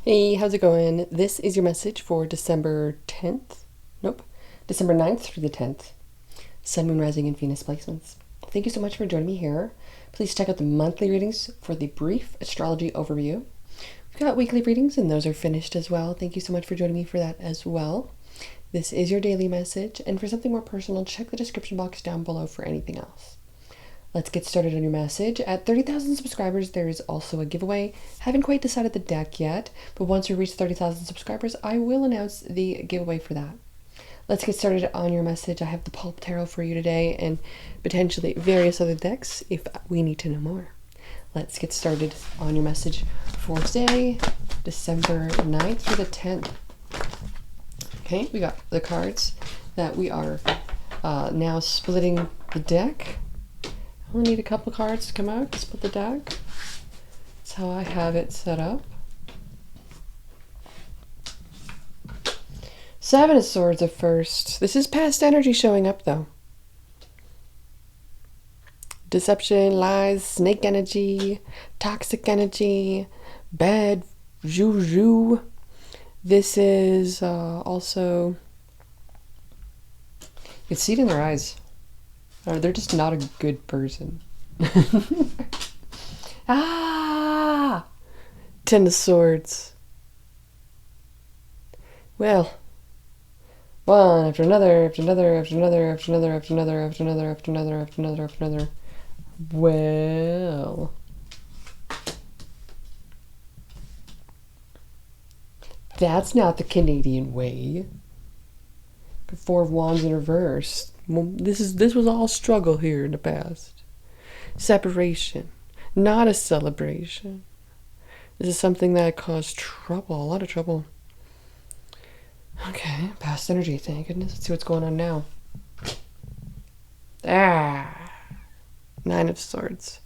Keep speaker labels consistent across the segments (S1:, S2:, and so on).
S1: Hey, how's it going? This is your message for December 10th. Nope. December 9th through the 10th. Sun, Moon, Rising, and Venus placements. Thank you so much for joining me here. Please check out the monthly readings for the brief astrology overview. We've got weekly readings, and those are finished as well. Thank you so much for joining me for that as well. This is your daily message, and for something more personal, check the description box down below for anything else. Let's get started on your message. At 30,000 subscribers, there is also a giveaway. Haven't quite decided the deck yet, but once we reach 30,000 subscribers, I will announce the giveaway for that. Let's get started on your message. I have the Pulp Tarot for you today and potentially various other decks if we need to know more. Let's get started on your message for today, December 9th through the 10th. Okay, we got the cards that we are now splitting the deck. I only need a couple cards to come out to split the deck. That's how I have it set up. Seven of Swords at first. This is past energy showing up though. Deception, lies, snake energy, toxic energy, bad juju. This is also, you can see it in their eyes. Or they're just not a good person. Ah! Ten of Swords. Well, one after another, after another, after another, after another, after another, after another, after another, after another, after another. Well, that's not the Canadian way. Four of Wands in reverse. Well, this was all struggle here in the past. Separation, not a celebration. This is something that caused trouble, a lot of trouble. Okay, past energy, thank goodness. Let's see what's going on now. Nine of Swords.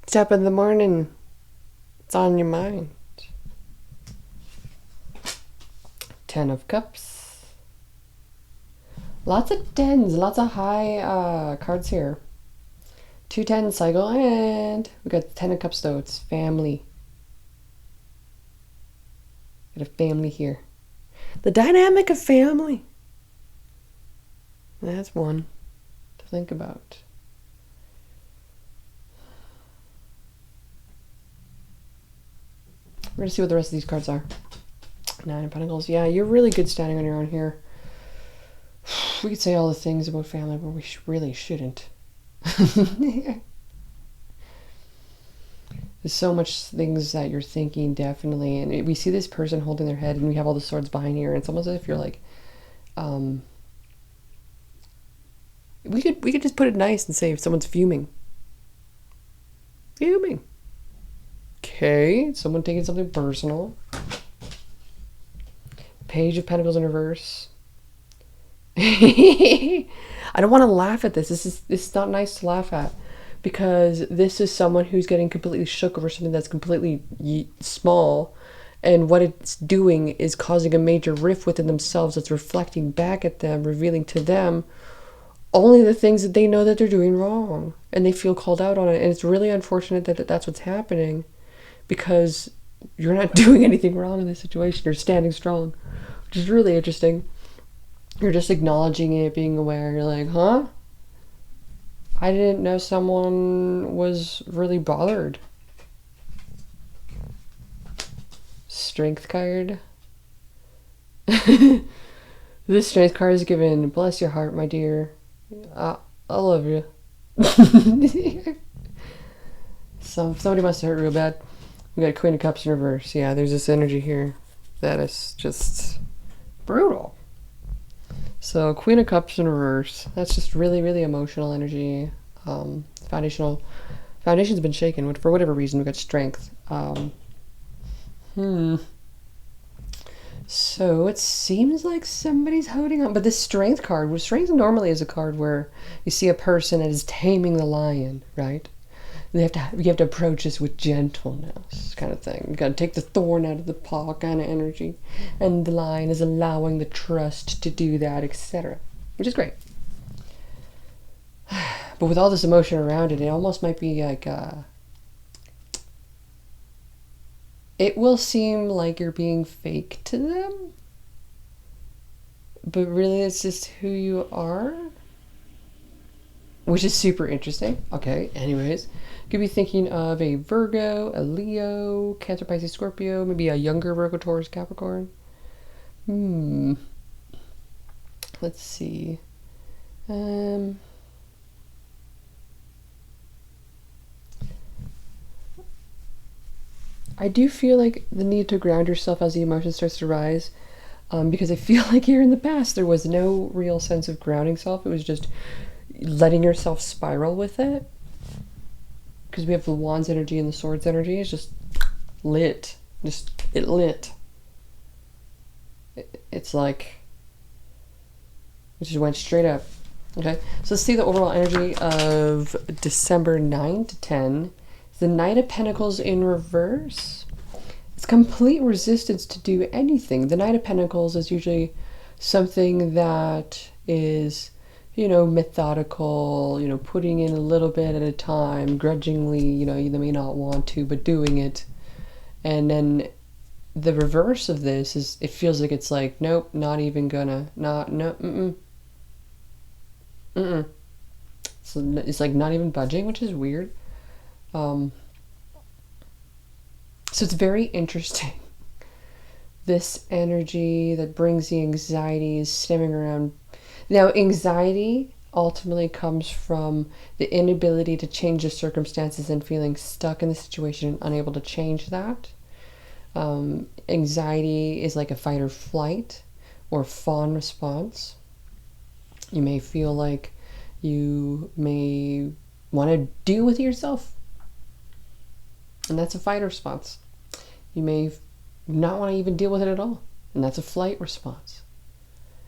S1: It's up in the morning. It's on your mind. Ten of Cups. Lots of tens, lots of high cards here. 2 10 cycle, and we got 10 of Cups though. It's family. Got a family here. The dynamic of family. That's one to think about. We're gonna see what the rest of these cards are. 9 of Pentacles. Yeah, you're really good standing on your own here. We could say all the things about family, but we really shouldn't. There's so much things that you're thinking, definitely. And we see this person holding their head, and we have all the swords behind here. And it's almost as if you're like, we could just put it nice and say if someone's fuming. Fuming. Okay, someone taking something personal. Page of Pentacles in reverse. I don't want to laugh at this. This is not nice to laugh at, because this is someone who's getting completely shook over something that's completely small, and what it's doing is causing a major rift within themselves that's reflecting back at them, revealing to them only the things that they know that they're doing wrong, and they feel called out on it. And it's really unfortunate that that's what's happening, because you're not doing anything wrong in this situation. You're standing strong, which is really interesting. You're just acknowledging it, being aware. You're like, huh? I didn't know someone was really bothered. Strength card. This strength card is given. Bless your heart, my dear. I love you. Somebody must have hurt real bad. We got Queen of Cups in reverse. Yeah, there's this energy here that is just brutal. So Queen of Cups in reverse. That's just really, really emotional energy. Foundation's been shaken for whatever reason. We got Strength. So it seems like somebody's holding on. But this Strength card, Strength normally is a card where you see a person that is taming the lion, right? You have to approach this with gentleness, kind of thing. You got to take the thorn out of the paw, kind of energy, and the lion is allowing the trust to do that, etc., which is great. But with all this emotion around it, it almost might be like it will seem like you're being fake to them, but really it's just who you are, which is super interesting. Okay, anyways, could be thinking of a Virgo, a Leo, Cancer, Pisces, Scorpio, maybe a younger Virgo, Taurus, Capricorn. Let's see. I do feel like the need to ground yourself as the emotion starts to rise, because I feel like here in the past there was no real sense of grounding self. It was just letting yourself spiral with it. Because we have the Wands energy and the Swords energy. It's just lit. It lit. It's like it just went straight up. Okay, so let's see the overall energy of December 9 to 10. The Knight of Pentacles in reverse. It's complete resistance to do anything. The Knight of Pentacles is usually something that is, methodical, putting in a little bit at a time, grudgingly, you may not want to, but doing it. And then the reverse of this is it feels like it's like, nope, not even gonna, So it's like not even budging, which is weird. So it's very interesting. This energy that brings the anxiety is stemming around. Now, anxiety ultimately comes from the inability to change the circumstances and feeling stuck in the situation and unable to change that. Anxiety is like a fight or flight or fawn response. You may feel like you may want to deal with it yourself, and that's a fight response. You may not want to even deal with it at all, and that's a flight response.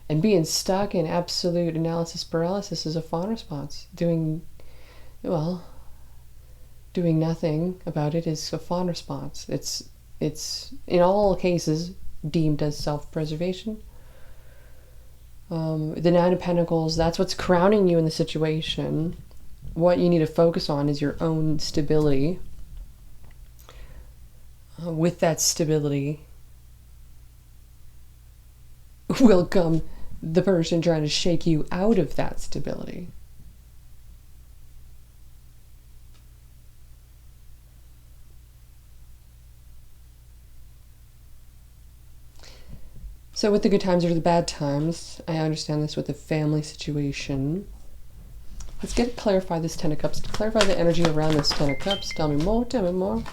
S1: And being stuck in absolute analysis paralysis is a fawn response. Doing nothing about it is a fawn response. It's in all cases deemed as self-preservation. The Nine of Pentacles, that's what's crowning you in the situation. What you need to focus on is your own stability. With that stability will come the person trying to shake you out of that stability. So with the good times or the bad times, I understand this with the family situation. Let's clarify this Ten of Cups. To clarify the energy around this Ten of Cups. Tell me more, tell me more.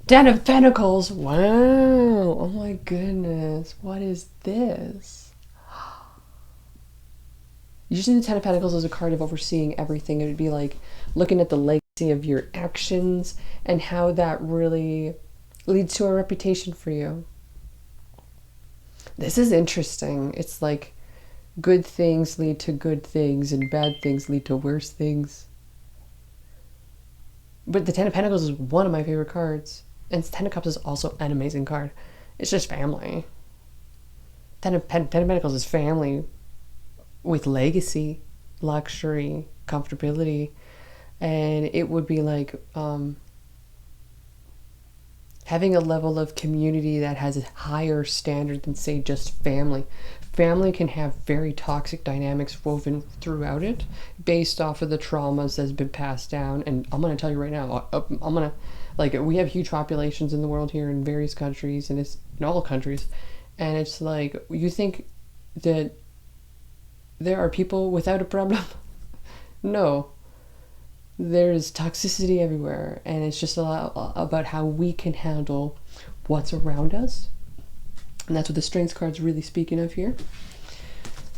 S1: Ten of Pentacles! Wow! Oh my goodness. What is this? Usually the Ten of Pentacles is a card of overseeing everything. It would be like looking at the legacy of your actions and how that really leads to a reputation for you. This is interesting. It's like good things lead to good things and bad things lead to worse things. But the Ten of Pentacles is one of my favorite cards. And Ten of Cups is also an amazing card. It's just family. Ten of Pentacles is family with legacy, luxury, comfortability. And it would be like having a level of community that has a higher standard than, say, just family. Family can have very toxic dynamics woven throughout it based off of the traumas that's been passed down. And I'm going to tell you right now, we have huge populations in the world here in various countries, and it's in all countries. And it's like, you think that there are people without a problem? No. There's toxicity everywhere, and it's just a lot about how we can handle what's around us. And that's what the Strengths card's really speaking of here.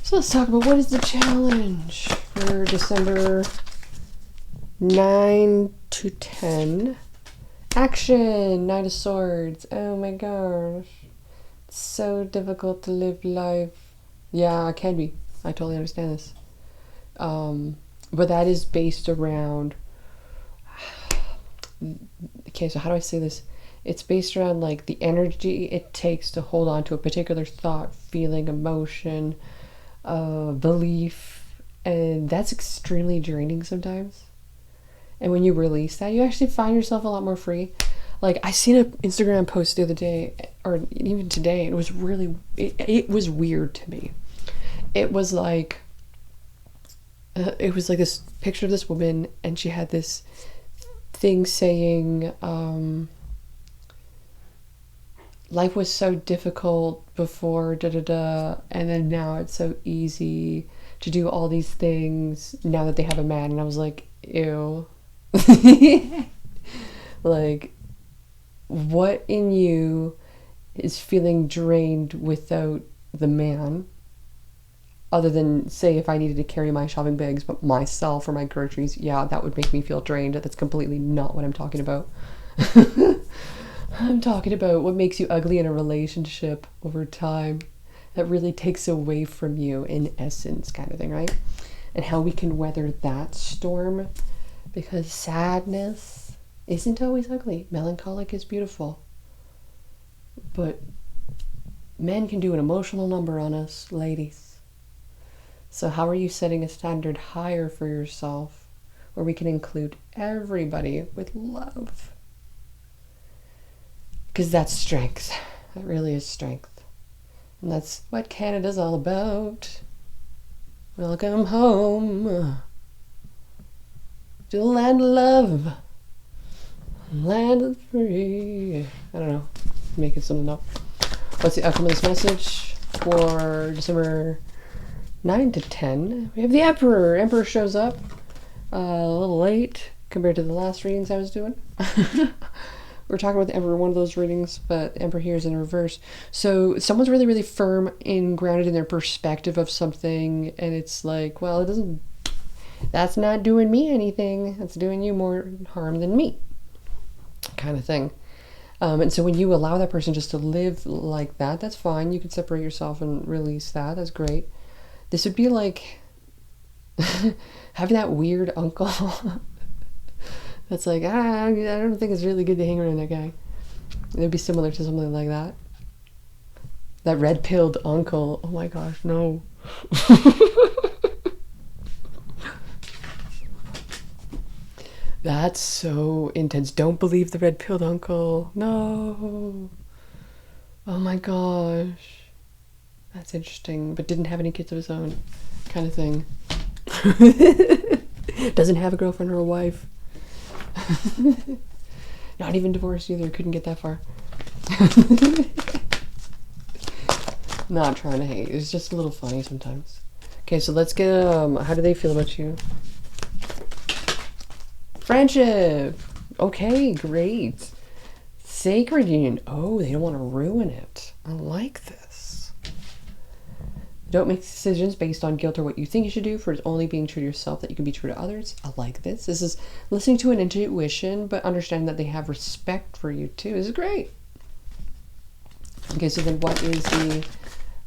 S1: So let's talk about what is the challenge for December 9 to 10. Action! Knight of Swords. Oh my gosh. It's so difficult to live life. Yeah, it can be. I totally understand this. But that is based around... Okay, so how do I say this? It's based around like the energy it takes to hold on to a particular thought, feeling, emotion, belief. And that's extremely draining sometimes. And when you release that, you actually find yourself a lot more free. Like, I seen an Instagram post the other day, or even today, and it was really, it was weird to me. It was like, this picture of this woman, and she had this thing saying, life was so difficult before, da da da, and then now it's so easy to do all these things now that they have a man. And I was like, ew. Like, what in you is feeling drained without the man? Other than, say, if I needed to carry my shopping bags but myself or my groceries, yeah, that would make me feel drained. That's completely not what I'm talking about. I'm talking about what makes you ugly in a relationship over time. That really takes away from you, in essence, kind of thing, right? And how we can weather that storm. Because sadness isn't always ugly. Melancholic is beautiful. But men can do an emotional number on us, ladies. So how are you setting a standard higher for yourself where we can include everybody with love? Because that's strength. That really is strength. And that's what Canada's all about. Welcome home to the land of love, land of the free. I don't know, making something up. What's the outcome of this message for December 9 to 10? We have the Emperor. Emperor shows up a little late compared to the last readings I was doing. We're talking about the Emperor, one of those readings, but Emperor here is in reverse. So someone's really, really firm and grounded in their perspective of something, and it's like, well, it doesn't, that's not doing me anything. That's doing you more harm than me, kind of thing. And so when you allow that person just to live like that, that's fine. You can separate yourself and release that. That's great. This would be like having that weird uncle that's like, I don't think it's really good to hang around that guy. It would be similar to something like that. That red-pilled uncle. Oh my gosh, no. That's so intense. Don't believe the red-pilled uncle. No. Oh my gosh. That's interesting. But didn't have any kids of his own. Kind of thing. Doesn't have a girlfriend or a wife. Not even divorced either. Couldn't get that far. Not trying to hate. It's just a little funny sometimes. Okay, so let's get how do they feel about you? Friendship. Okay, great. Sacred union. Oh, they don't want to ruin it. I like this. Don't make decisions based on guilt or what you think you should do, for it's only being true to yourself that you can be true to others. I like this. This is listening to an intuition, but understanding that they have respect for you too. This is great. Okay, so then what is the,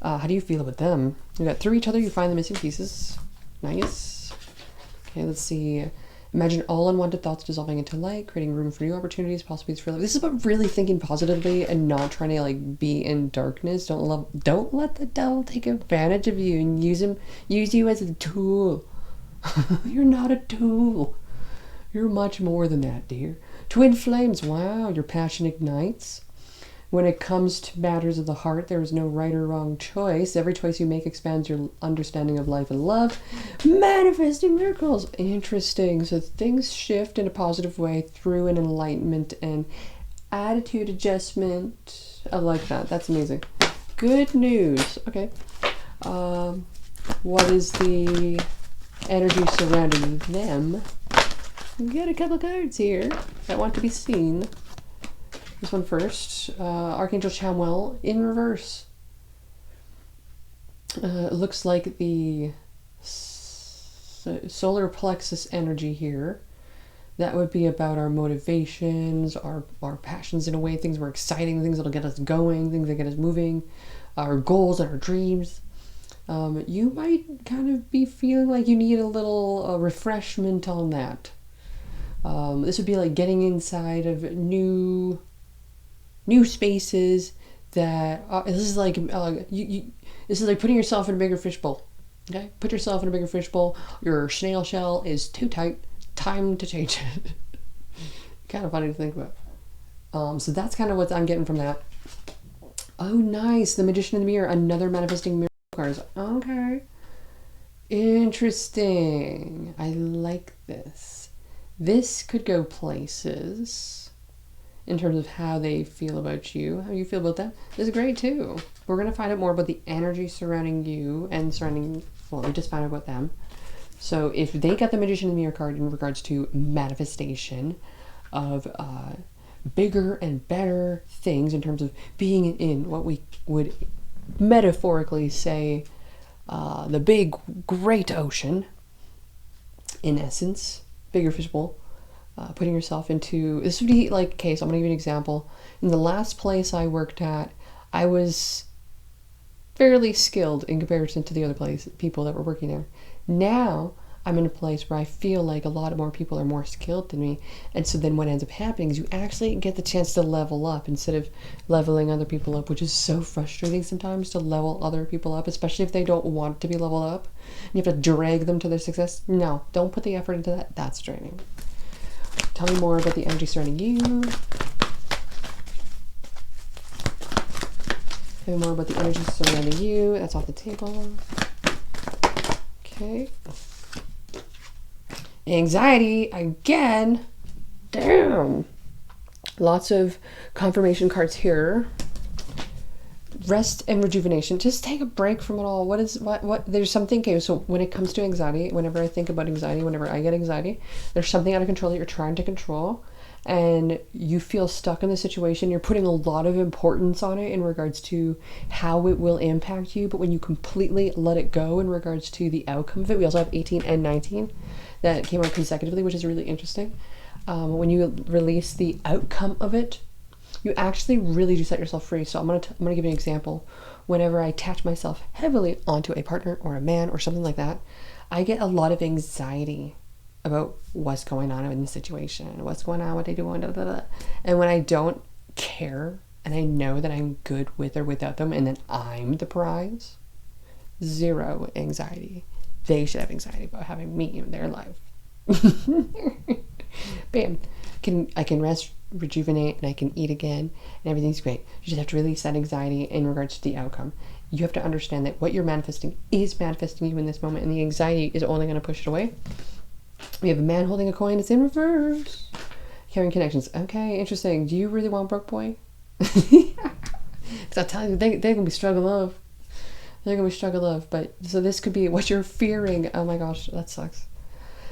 S1: how do you feel about them? You got through each other, you find the missing pieces. Nice. Okay, let's see. Imagine all unwanted thoughts dissolving into light, creating room for new opportunities, possibilities for love. This is about really thinking positively and not trying to like be in darkness. Don't let the devil take advantage of you and use you as a tool. You're not a tool. You're much more than that, dear. Twin flames. Wow, your passion ignites. When it comes to matters of the heart, there is no right or wrong choice. Every choice you make expands your understanding of life and love. Manifesting miracles. Interesting. So things shift in a positive way through an enlightenment and attitude adjustment. I like that. That's amazing. Good news. Okay. What is the energy surrounding them? We got a couple cards here that want to be seen. This one first. Archangel Chamuel in reverse. It looks like the solar plexus energy here. That would be about our motivations, our passions in a way, things we're exciting, things that'll get us going, things that get us moving, our goals and our dreams. You might kind of be feeling like you need a little refreshment on that. This would be like getting inside of new spaces that this is like this is like putting yourself in a bigger fishbowl. Okay, put yourself in a bigger fishbowl. Your snail shell is too tight. Time to change it. Kind of funny to think about. So that's kind of what I'm getting from that. Oh, nice. The Magician in the Mirror. Another manifesting miracle cards. Okay. Interesting. I like this. This could go places in terms of how they feel about you, how you feel about them. This is great too. We're going to find out more about the energy surrounding you and surrounding, well, we just found out about them. So if they got the Magician in the Mirror card in regards to manifestation of bigger and better things in terms of being in what we would metaphorically say the big, great ocean, in essence, bigger fishbowl, putting yourself into, this would be like, okay, so I'm going to give you an example. In the last place I worked at, I was fairly skilled in comparison to the other people that were working there. Now, I'm in a place where I feel like a lot more people are more skilled than me. And so then what ends up happening is you actually get the chance to level up instead of leveling other people up, which is so frustrating sometimes to level other people up, especially if they don't want to be leveled up. And you have to drag them to their success. No, don't put the effort into that. That's draining. Tell me more about the energy surrounding you. Tell me more about the energy surrounding you. That's off the table. Okay. Anxiety again. Damn. Lots of confirmation cards here. Rest and rejuvenation. Just take a break from it all. What there's something, okay, so when it comes to anxiety, whenever I think about anxiety, whenever I get anxiety, there's something out of control that you're trying to control and you feel stuck in the situation. You're putting a lot of importance on it in regards to how it will impact you, but when you completely let it go in regards to the outcome of it, we also have 18 and 19 that came out consecutively, which is really interesting. When you release the outcome of it, you actually really do set yourself free. So I'm gonna give you an example. Whenever I attach myself heavily onto a partner or a man or something like that, I get a lot of anxiety about what's going on in the situation, what's going on, what they doing, da, da, da. And when I don't care and I know that I'm good with or without them and then I'm the prize, zero anxiety. They should have anxiety about having me in their life. Bam. I can rest, rejuvenate, and I can eat again, and everything's great. You just have to release that anxiety in regards to the outcome. You have to understand that what you're manifesting is manifesting you in this moment, and the anxiety is only going to push it away. We have a man holding a coin. It's in reverse. Carrying connections. Okay, interesting. Do you really want broke boy? Because I'll tell you, they're going to be struggle love. They're going to be struggle love. But so this could be what you're fearing. Oh my gosh, that sucks.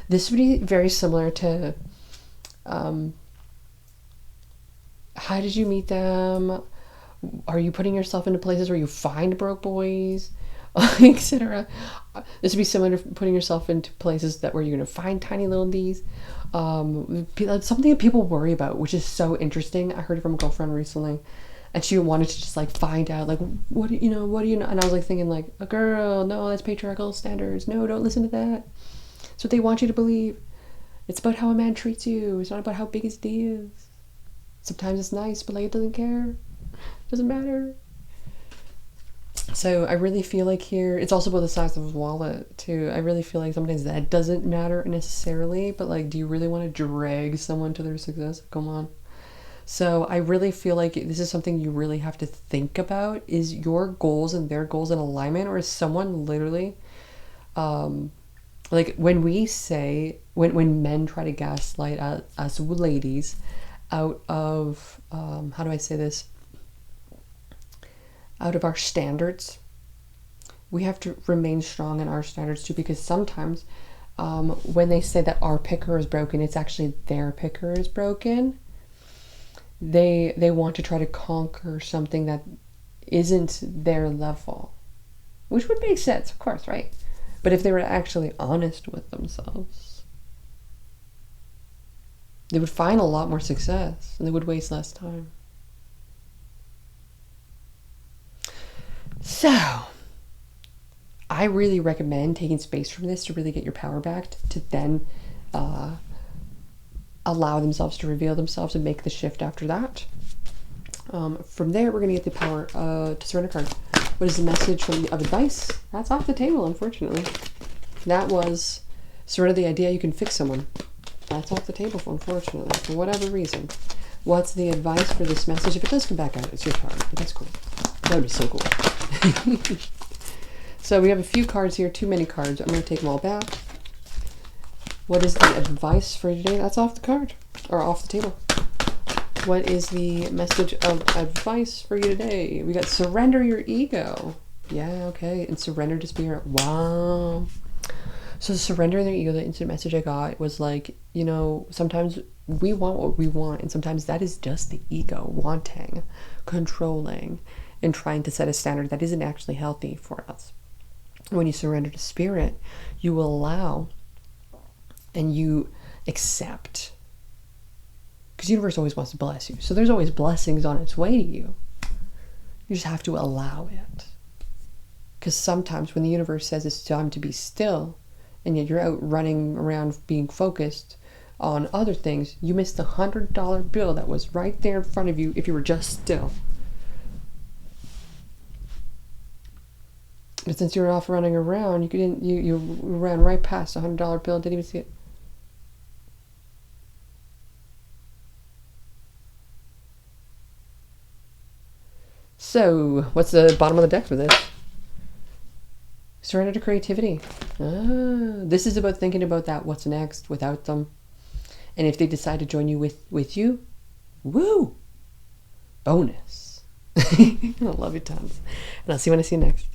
S1: This would be very similar to how did you meet them? Are you putting yourself into places where you find broke boys, etc.? This would be similar to putting yourself into places where you're going to find tiny little D's. Something that people worry about, which is so interesting. I heard it from a girlfriend recently, and she wanted to just like find out, like, what do you know? And I was like thinking, like, a girl, no, that's patriarchal standards. No, don't listen to that. It's what they want you to believe. It's about how a man treats you. It's not about how big his D is. Sometimes it's nice, but like it doesn't care. It doesn't matter. So I really feel like here, it's also about the size of his wallet too. I really feel like sometimes that doesn't matter necessarily, but like, do you really want to drag someone to their success? Come on. So I really feel like this is something you really have to think about. Is your goals and their goals in alignment, or is someone literally, like when we say, when men try to gaslight us ladies out of, how do I say this? Out of our standards, we have to remain strong in our standards too, because sometimes when they say that our picker is broken, it's actually their picker is broken. They want to try to conquer something that isn't their level, which would make sense, of course, right? But if they were actually honest with themselves, they would find a lot more success and they would waste less time. So, I really recommend taking space from this to really get your power back, to then allow themselves to reveal themselves and make the shift after that. From there, we're going to get the power to surrender card. What is the message of advice? That's off the table, unfortunately. That was surrender the idea you can fix someone. That's off the table, unfortunately, for whatever reason. What's the advice for this message? If it does come back out, it's your card. But that's cool. That would be so cool. So we have a few cards here, too many cards. I'm going to take them all back. What is the advice for today? That's off the card, or off the table. What is the message of advice for you today? We got surrender your ego. Yeah, okay. And surrender to spirit. Wow. So surrender their ego, the instant message I got was like, you know, sometimes we want what we want, and sometimes that is just the ego wanting, controlling, and trying to set a standard that isn't actually healthy for us. When you surrender to spirit, you will allow and you accept. Because the universe always wants to bless you. So there's always blessings on its way to you. You just have to allow it. Because sometimes when the universe says it's time to be still, and yet you're out running around being focused on other things, you missed the $100 bill that was right there in front of you if you were just still. But since you were off running around, you ran right past the $100 bill and didn't even see it. So, what's the bottom of the deck for this? Surrender to creativity. This is about thinking about that, what's next without them. And if they decide to join you with you, woo! Bonus. I love you tons. And I'll see you when I see you next.